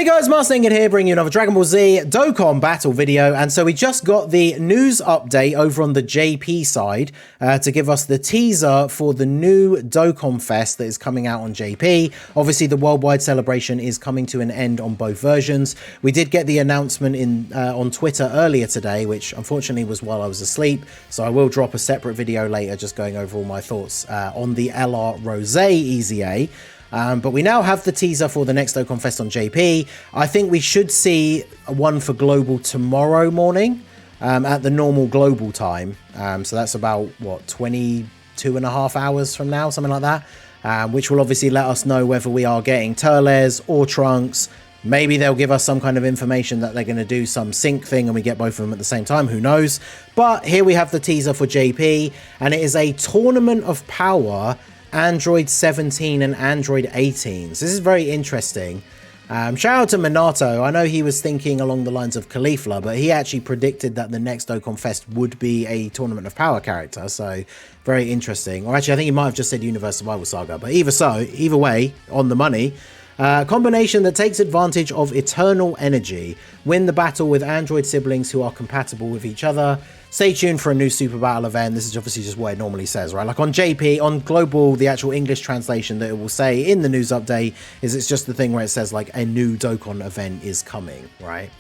Hey guys, Marsinged here, bringing you another Dragon Ball Z Dokkan battle video. And so we just got the news update over on the JP side to give us the teaser for the new Dokkan Fest that is coming out on JP. Obviously, the worldwide celebration is coming to an end on both versions. We did get the announcement on Twitter earlier today, which unfortunately was while I was asleep. So I will drop a separate video later just going over all my thoughts on the LR Rose EZA. But we now have the teaser for the next Dokkan Fest on JP. I think we should see one for Global tomorrow morning at the normal Global time. So that's about, what, 22 and a half hours from now, something like that. Which will obviously let us know whether we are getting Turles or Trunks. Maybe they'll give us some kind of information that they're going to do some sync thing and we get both of them at the same time. Who knows? But here we have the teaser for JP. And it is a Tournament of Power Android 17 and Android 18. So this is very interesting. Shout out to Minato. I know he was thinking along the lines of Caulifla, but he actually predicted that the next Dokkan Fest would be a Tournament of Power character. So very interesting. Or actually, I think he might have just said Universe Survival Saga. But either way, on the money. Combination that takes advantage of eternal energy. Win the battle with Android siblings who are compatible with each other. Stay tuned for a new Super Battle event. This is obviously just what it normally says, right? Like on JP, on Global, the actual English translation that it will say in the news update is it's just the thing where it says like a new Dokkan event is coming, right?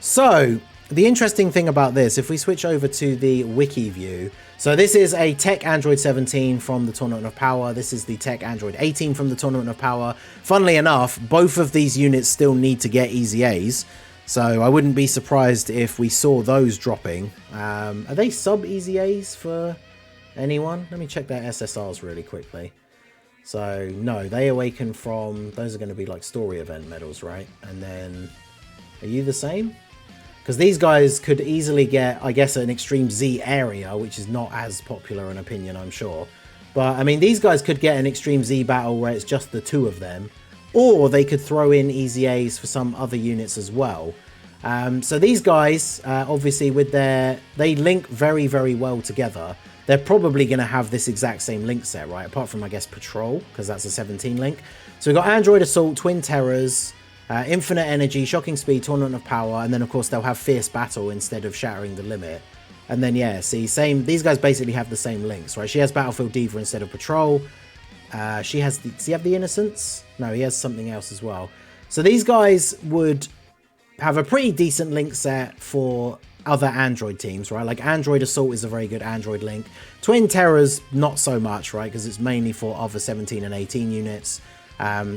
So the interesting thing about this, if we switch over to the wiki view, so this is a Tech Android 17 from the Tournament of Power. This is the Tech Android 18 from the Tournament of Power. Funnily enough, both of these units still need to get EZAs. So I wouldn't be surprised if we saw those dropping. Are they sub EZAs for anyone? Let me check their SSRs really quickly. So no, they awaken from, those are going to be like story event medals, right? And then, are you the same? Because these guys could easily get, I guess, an Extreme Z area, which is not as popular an opinion, I'm sure. But I mean, these guys could get an Extreme Z battle where it's just the two of them. Or they could throw in EZAs for some other units as well. So these guys, obviously, they link very, very well together. They're probably going to have this exact same link set, right? Apart from, I guess, Patrol, because that's a 17 link. So we've got Android Assault, Twin Terrors, Infinite Energy, Shocking Speed, Tournament of Power, and then, of course, they'll have Fierce Battle instead of Shattering the Limit. And then, yeah, see, these guys basically have the same links, right? She has Battlefield Diva instead of Patrol. Does he have the Innocence? No, he has something else as well. So these guys would have a pretty decent link set for other Android teams, right? Like Android Assault is a very good Android link. Twin Terrors, not so much, right? Because it's mainly for other 17 and 18 units.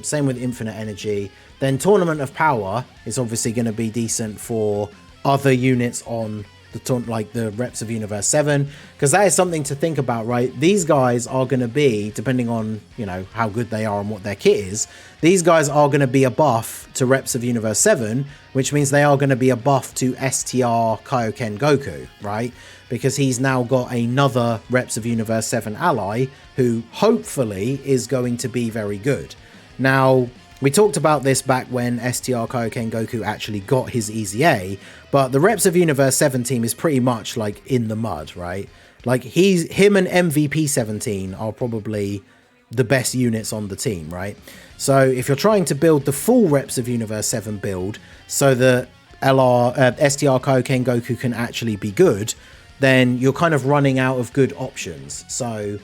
Same with Infinite Energy. Then Tournament of Power is obviously going to be decent for other units on the reps of Universe 7, because that is something to think about, right? These guys are going to be, depending on, you know, how good they are and what their kit is, these guys are going to be a buff to reps of Universe 7, which means they are going to be a buff to STR Kaioken Goku, right? Because he's now got another reps of Universe 7 ally who hopefully is going to be very good. Now, we talked about this back when STR Kaioken Goku actually got his EZA, but the Reps of Universe 7 team is pretty much like in the mud, right? Like him and MVP 17 are probably the best units on the team, right? So if you're trying to build the full Reps of Universe 7 build so that STR Kaioken Goku can actually be good, then you're kind of running out of good options. So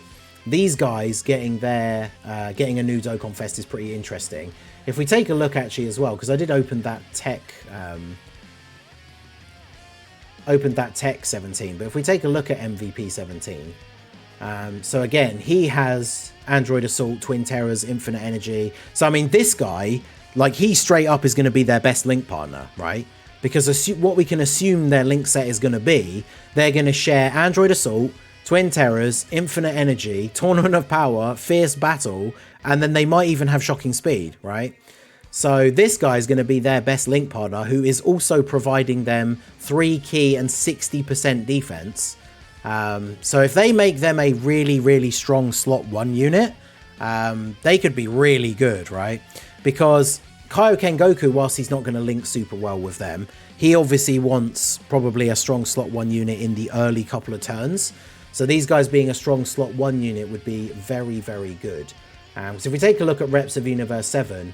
these guys getting a new Dokkan Fest is pretty interesting. If we take a look actually as well, because I did open that Tech 17, but if we take a look at MVP 17, so again, he has Android Assault, Twin Terrors, Infinite Energy. So I mean, this guy, like, he straight up is going to be their best link partner, right? Because what we can assume their link set is going to be, they're going to share Android Assault, Twin Terrors, Infinite Energy, Tournament of Power, Fierce Battle, and then they might even have Shocking Speed, right? So this guy is going to be their best link partner, who is also providing them 3 key and 60% defense. So if they make them a really, really strong slot 1 unit, they could be really good, right? Because Kaioken Goku, whilst he's not going to link super well with them, he obviously wants probably a strong slot 1 unit in the early couple of turns. So these guys being a strong slot 1 unit would be very, very good. So if we take a look at reps of Universe 7,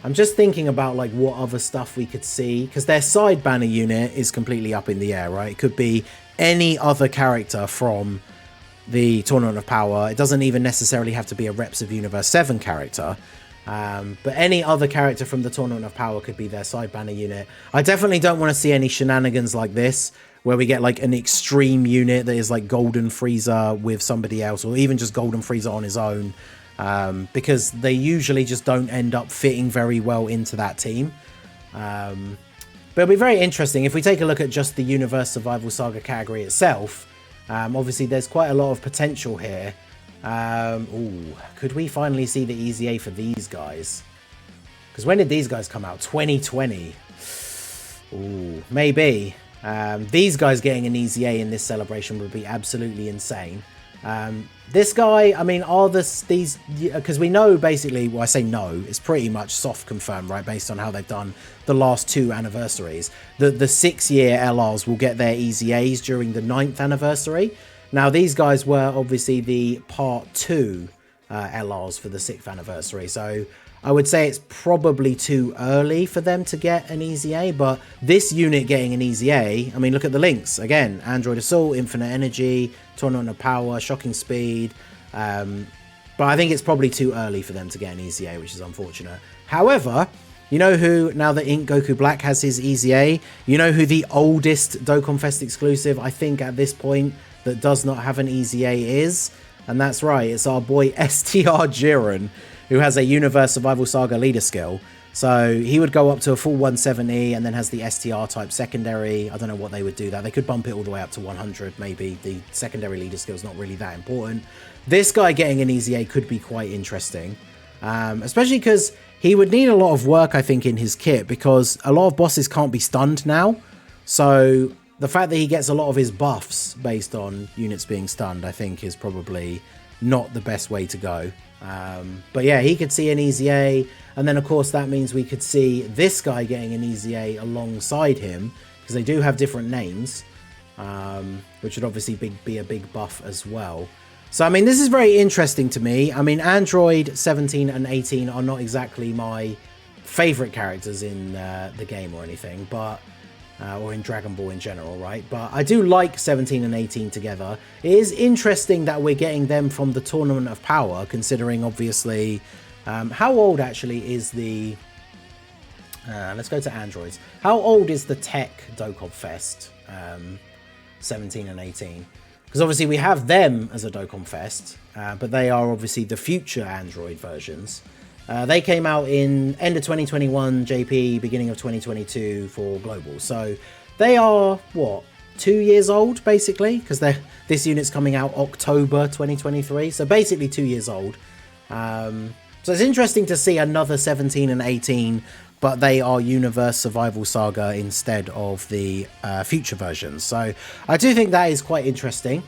I'm just thinking about like what other stuff we could see, because their side banner unit is completely up in the air, right? It could be any other character from the Tournament of Power. It doesn't even necessarily have to be a Reps of Universe 7 character. But any other character from the Tournament of Power could be their side banner unit. I definitely don't want to see any shenanigans like this, where we get like an extreme unit that is like Golden Frieza with somebody else, or even just Golden Frieza on his own, because they usually just don't end up fitting very well into that team. But it'll be very interesting. If we take a look at just the Universe Survival Saga category itself, obviously there's quite a lot of potential here. Ooh, could we finally see the EZA for these guys? Because when did these guys come out? 2020. Ooh, maybe. These guys getting an EZA in this celebration would be absolutely insane. This guy, I mean, are these, because we know basically, well, I say no, it's pretty much soft confirmed, right, based on how they've done the last 2 anniversaries. The 6-year LRs will get their EZAs during the 9th anniversary. Now, these guys were obviously the part 2 LRs for the 6th anniversary, so I would say it's probably too early for them to get an EZA, but this unit getting an EZA, I mean, look at the links. Again, Android Assault, Infinite Energy, Tournament of Power, Shocking Speed, but I think it's probably too early for them to get an EZA, which is unfortunate. However, you know who, now that Ink Goku Black has his EZA, you know who the oldest Dokkan Fest exclusive, I think at this point, that does not have an EZA is? And that's right, it's our boy STR Jiren, who has a Universe Survival Saga leader skill. So he would go up to a full 170 and then has the STR type secondary. I don't know what they would do that. They could bump it all the way up to 100 maybe. The secondary leader skill is not really that important. This guy getting an EZA could be quite interesting. Especially because he would need a lot of work, I think, in his kit, because a lot of bosses can't be stunned now. So the fact that he gets a lot of his buffs based on units being stunned, I think, is probably not the best way to go. But yeah, he could see an EZA, and then of course that means we could see this guy getting an EZA alongside him, because they do have different names, which would obviously be a big buff as well. So I mean, this is very interesting to me. I mean, Android 17 and 18 are not exactly my favorite characters in the game or anything, but or in Dragon Ball in general, right? But I do like 17 and 18 together. It is interesting that we're getting them from the Tournament of Power, considering obviously how old actually is the let's go to androids. How old is the tech Dokkan Fest 17 and 18? Because obviously we have them as a Dokkan Fest, but they are obviously the future Android versions. They came out in end of 2021 JP, beginning of 2022 for global. So they are, what, 2 years old, basically? Because this unit's coming out October 2023. So basically 2 years old. So it's interesting to see another 17 and 18, but they are Universe Survival Saga instead of the future versions. So I do think that is quite interesting.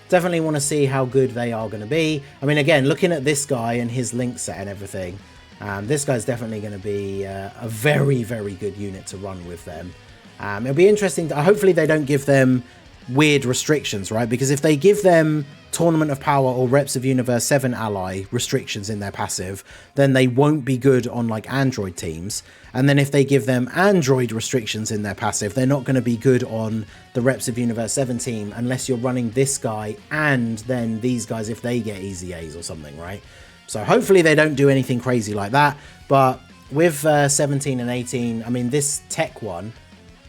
Definitely want to see how good they are going to be. I mean, again, looking at this guy and his link set and everything, this guy's definitely going to be a very, very good unit to run with them. It'll be interesting. Hopefully they don't give them weird restrictions, right? Because if they give them Tournament of Power or Reps of Universe 7 ally restrictions in their passive, then they won't be good on like Android teams. And then if they give them Android restrictions in their passive, they're not going to be good on the Reps of Universe 7 team unless you're running this guy and then these guys if they get EZAs or something, right? So hopefully they don't do anything crazy like that. But with 17 and 18, I mean, this tech one,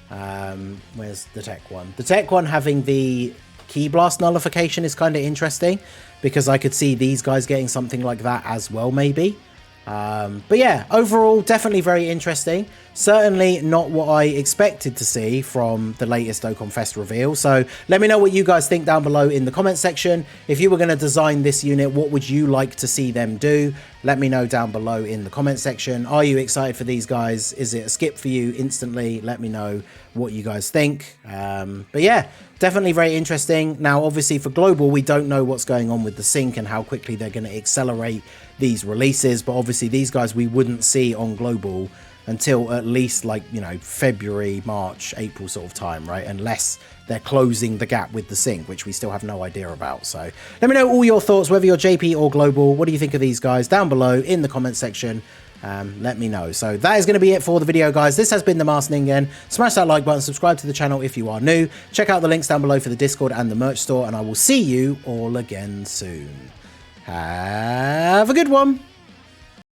where's the tech one? The tech one having the Key Blast nullification is kind of interesting, because I could see these guys getting something like that as well, maybe. But yeah, overall, definitely very interesting. Certainly not what I expected to see from the latest Dokkan Fest reveal. So let me know what you guys think down below in the comment section. If you were going to design this unit, what would you like to see them do? Let me know down below in the comment section. Are you excited for these guys? Is it a skip for you instantly? Let me know what you guys think. But yeah, definitely very interesting. Now, obviously for global, we don't know what's going on with the sync and how quickly they're going to accelerate these releases. But obviously these guys we wouldn't see on global until at least, like, you know, February, March, April sort of time, right? Unless they're closing the gap with the sync, which we still have no idea about. So let me know all your thoughts, whether you're JP or global. What do you think of these guys down below in the comment section? let me know. So that is going to be it for the video, guys. This has been the Masked Ningen. Smash that like button, subscribe to the channel if you are new. Check out the links down below for the Discord and the merch store, and I will see you all again soon. Have a good one.